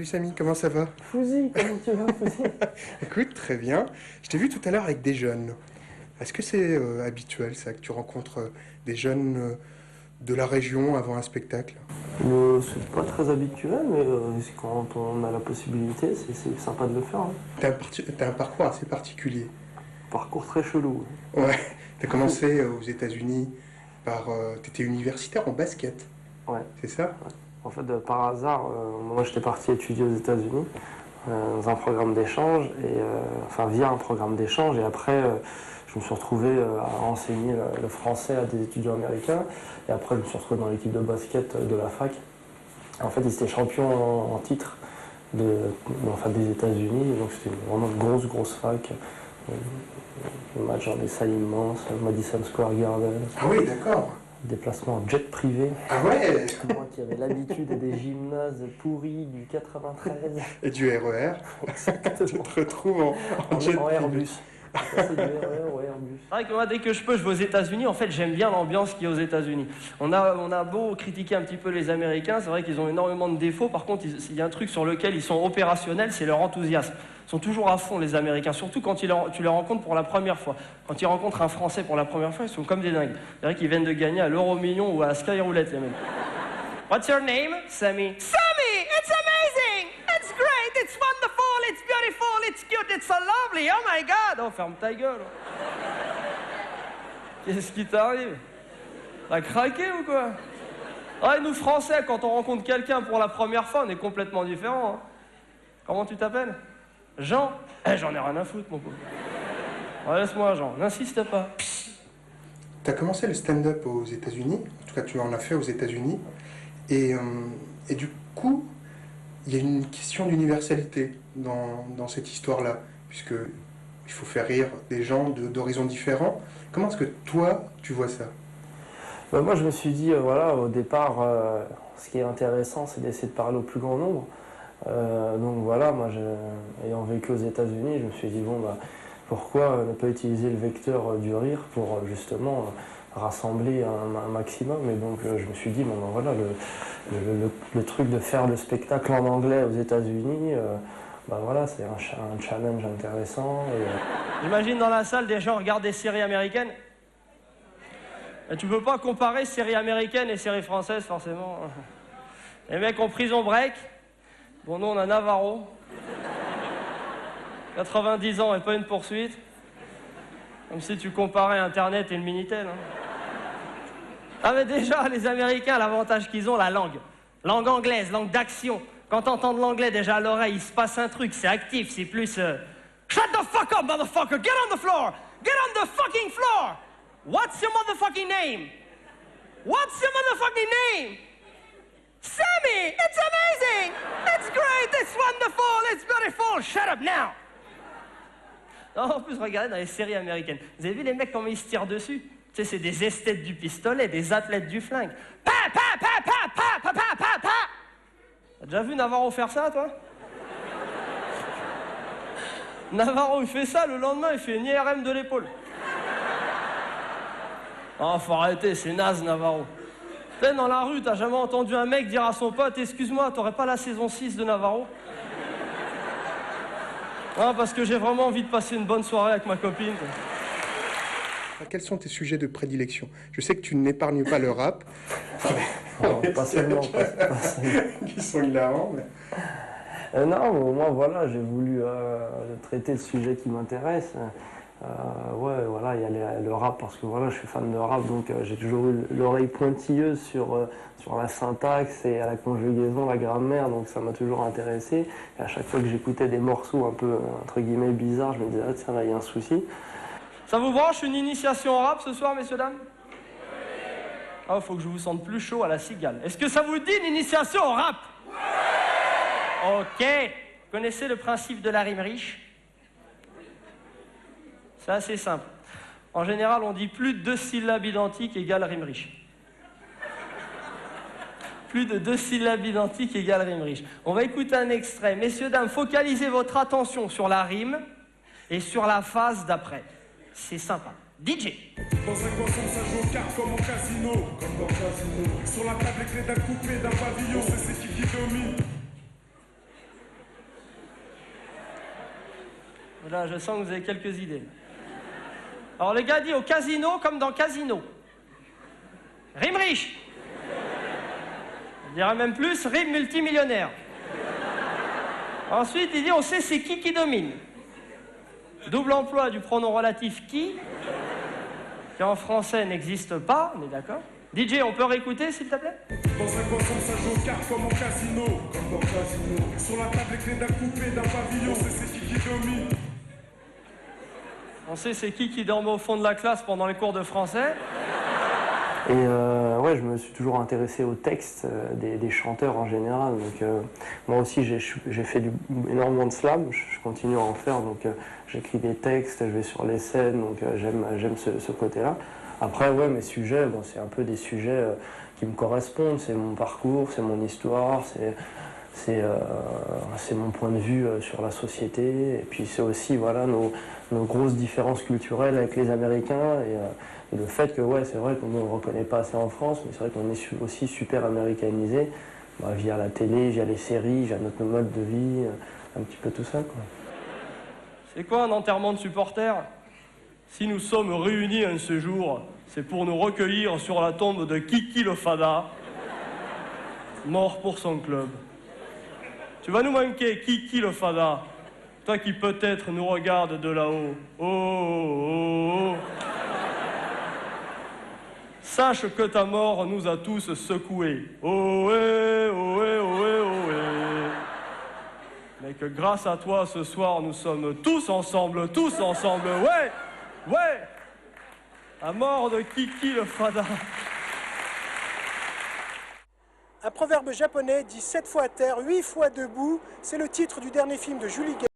Salut Samy, comment ça va? Fouzi, comment tu vas, Fouzi? Écoute, très bien. Je t'ai vu tout à l'heure avec des jeunes. Est-ce que c'est habituel ça, que tu rencontres des jeunes de la région avant un spectacle? C'est pas très habituel, mais quand on a la possibilité, c'est sympa de le faire. Hein. T'as un parcours assez particulier. Parcours très chelou. Ouais, t'as commencé aux États-Unis par... t'étais universitaire en basket, Ouais. c'est ça? Ouais. En fait, par hasard, moi j'étais parti étudier aux États-Unis dans un programme d'échange, enfin via un programme d'échange, et après je me suis retrouvé à enseigner le français à des étudiants américains, et après je me suis retrouvé dans l'équipe de basket de la fac. En fait, ils étaient champions en titre des États-Unis, donc c'était vraiment une grosse fac. Le match dans des salles immenses, Madison Square Garden. Ah oui, d'accord. Déplacement en jet privé. Ah ouais. Moi qui avais l'habitude des gymnases pourris du 93. Et du RER. Tu te retrouves en jet En privé. Airbus. Ça, c'est du RER ou Airbus. C'est vrai que moi, dès que je peux, je vais aux États-Unis. En fait, j'aime bien l'ambiance qu'il y a aux États-Unis. On a beau critiquer un petit peu les Américains, c'est vrai qu'ils ont énormément de défauts. Par contre, il y a un truc sur lequel ils sont opérationnels, c'est leur enthousiasme. Ils sont toujours à fond, les Américains, surtout quand tu les rencontres pour la première fois. Quand ils rencontrent un Français pour la première fois, ils sont comme des dingues. C'est vrai qu'ils viennent de gagner à l'euro million ou à la Skyroulette, les mecs. What's your name? Sammy. Sammy! It's amazing! It's great! It's wonderful! It's beautiful! It's cute! It's so lovely! Oh my God! Oh, ferme ta gueule! Qu'est-ce qui t'arrive? T'as craqué ou quoi? Ouais, nous Français, quand on rencontre quelqu'un pour la première fois, on est complètement différents. Hein. Comment tu t'appelles? Jean? J'en ai rien à foutre, mon pauvre. Ouais, laisse-moi, Jean. N'insiste pas. T'as commencé le stand-up aux États-Unis, en tout cas tu en as fait aux États-Unis, et du coup, il y a une question d'universalité dans cette histoire-là, puisque il faut faire rire des gens d'horizons différents. Comment est-ce que toi, tu vois ça? Moi, je me suis dit, voilà, au départ, ce qui est intéressant, c'est d'essayer de parler au plus grand nombre. Donc voilà, moi, ayant vécu aux États-Unis, je me suis dit, bon, bah, pourquoi ne pas utiliser le vecteur du rire pour justement rassembler un maximum. Et donc je me suis dit, bon, ben, voilà, le truc de faire le spectacle en anglais aux États-Unis, ben, voilà, c'est un challenge intéressant. J'imagine dans la salle, des gens regardent des séries américaines. Et tu peux pas comparer séries américaines et séries françaises, forcément. Les mecs ont Prison Break. Bon, nous, on a Navarro. 90 ans et pas une poursuite. Comme si tu comparais Internet et le Minitel. Hein. Ah, mais déjà, les Américains, l'avantage qu'ils ont, la langue. Langue anglaise, langue d'action. Quand t'entends de l'anglais, déjà à l'oreille, il se passe un truc, c'est actif, c'est plus... Shut the fuck up, motherfucker! Get on the floor! Get on the fucking floor! What's your motherfucking name? What's your motherfucking name? Sammy! It's amazing! It's great! It's wonderful! It's beautiful! Shut up now! Non, en plus, regardez dans les séries américaines. Vous avez vu les mecs comment ils se tirent dessus? Tu sais, c'est des esthètes du pistolet, des athlètes du flingue. Pa, pa, pa, pa, pa, pa, pa, pa, pa. T'as déjà vu Navarro faire ça, toi? Navarro, il fait ça, le lendemain, il fait une IRM de l'épaule. Oh, faut arrêter, c'est naze, Navarro. Tu sais, dans la rue, t'as jamais entendu un mec dire à son pote, excuse-moi, t'aurais pas la saison 6 de Navarro? Ah, parce que j'ai vraiment envie de passer une bonne soirée avec ma copine. Quels sont tes sujets de prédilection? Je sais que tu n'épargnes pas le rap. Non, pas seulement, pas seulement. Qui sont hilarants, mais... non, moi, voilà, j'ai voulu traiter le sujet qui m'intéresse. Ouais, voilà, il y a le rap parce que voilà, je suis fan de rap, donc j'ai toujours eu l'oreille pointilleuse sur la syntaxe et à la conjugaison, la grammaire, donc ça m'a toujours intéressé. Et à chaque fois que j'écoutais des morceaux un peu, entre guillemets, bizarres, je me disais, ah tiens, là, il y a un souci. Ça vous branche une initiation au rap ce soir, messieurs, dames? Ah, faut que je vous sente plus chaud à la cigale. Est-ce que ça vous dit une initiation au rap? Ok. Vous connaissez le principe de la rime riche? C'est assez simple. En général, on dit plus de 2 syllabes identiques égale rime riche. Plus de 2 syllabes identiques égale rime riche. On va écouter un extrait. Messieurs, dames, focalisez votre attention sur la rime et sur la phase d'après. C'est sympa. DJ. Dans un coin ça joue aux cartes comme au casino. Comme dans le casino. Sur la table, les clés d'un coupé, d'un pavillon, c'est qui domine. Là, je sens que vous avez quelques idées. Alors, le gars dit au casino comme dans Casino. Rime riche. Je dirais même plus, rime multimillionnaire. Ensuite, il dit on sait c'est qui domine. Double emploi du pronom relatif qui en français n'existe pas, on est d'accord. DJ, on peut réécouter, s'il te plaît? Dans un coin comme ça, joue aux cartes comme au casino. Comme dans Casino. Sur la table, les clés d'un coupé, d'un pavillon. C'est qui domine. On sait c'est qui dorme au fond de la classe pendant les cours de français. Et ouais, je me suis toujours intéressé aux textes des chanteurs en général. Donc moi aussi, j'ai fait énormément de slam. Je continue à en faire. Donc j'écris des textes, je vais sur les scènes. Donc j'aime ce côté-là. Après, ouais, mes sujets, bon, c'est un peu des sujets qui me correspondent. C'est mon parcours, c'est mon histoire, c'est mon point de vue sur la société. Et puis c'est aussi voilà, nos grosses différences culturelles avec les Américains. Et le fait que, ouais, c'est vrai qu'on ne le reconnaît pas assez en France, mais c'est vrai qu'on est aussi super américanisé, via la télé, via les séries, via notre mode de vie, un petit peu tout ça, quoi. C'est quoi un enterrement de supporters? Si nous sommes réunis un ce jour, c'est pour nous recueillir sur la tombe de Kiki le Fada, mort pour son club. Tu vas nous manquer, Kiki le Fada, toi qui peut-être nous regardes de là-haut. Oh, oh, oh, oh. Sache que ta mort nous a tous secoués. Ohé, ohé, ohé, ohé. Mais que grâce à toi, ce soir, nous sommes tous ensemble, ouais, ouais. La mort de Kiki le Fada. Un proverbe japonais dit 7 fois à terre, 8 fois debout. C'est le titre du dernier film de Julie Gaillet.